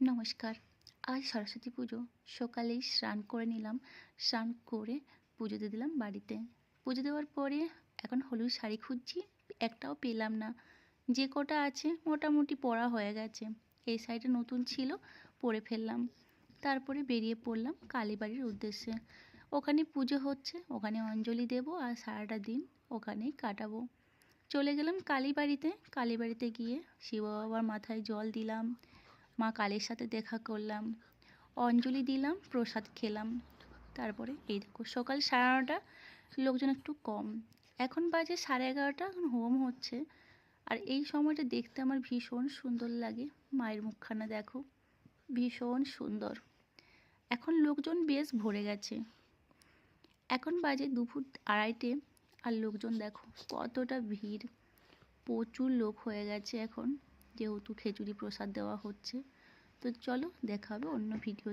নমস্কার। আজ সরস্বতী পুজো। সকালেই স্নান করে নিলাম। স্নান করে পুজো দিয়ে দিলাম বাড়িতে। পুজো দেওয়ার পরে এখন হলুদ শাড়ি খুঁজছি, একটাও পেলাম না। যে কটা আছে মোটামুটি পরা হয়ে গেছে। এই শাড়িটা নতুন ছিল, পরে ফেললাম। তারপরে বেরিয়ে পড়লাম কালীবাড়ির উদ্দেশ্যে। ওখানে পুজো হচ্ছে, ওখানে অঞ্জলি দেব আর সারাটা দিন ওখানেই কাটাবো। চলে গেলাম কালীবাড়িতে। কালীবাড়িতে গিয়ে শিব বাবার মাথায় জল দিলাম, মা কালীর সাথে দেখা করলাম, অঞ্জলি দিলাম, প্রসাদ খেলাম। তারপরে এই দেখো সকাল 9:30, লোকজন একটু কম। এখন বাজে 11:30, এখন হোম হচ্ছে। আর এই সময়টা দেখতে আমার ভীষণ সুন্দর লাগে। মায়ের মুখখানা দেখো, ভীষণ সুন্দর। এখন লোকজন বেশ ভরে গেছে। এখন বাজে দুপুর 2:30, আর লোকজন দেখো কতটা ভিড়। প্রচুর লোক হয়ে গেছে এখন, যেহেতু খিচুড়ি প্রসাদ দেওয়া হচ্ছে। তো চলো, দেখা হবে অন্য ভিডিও।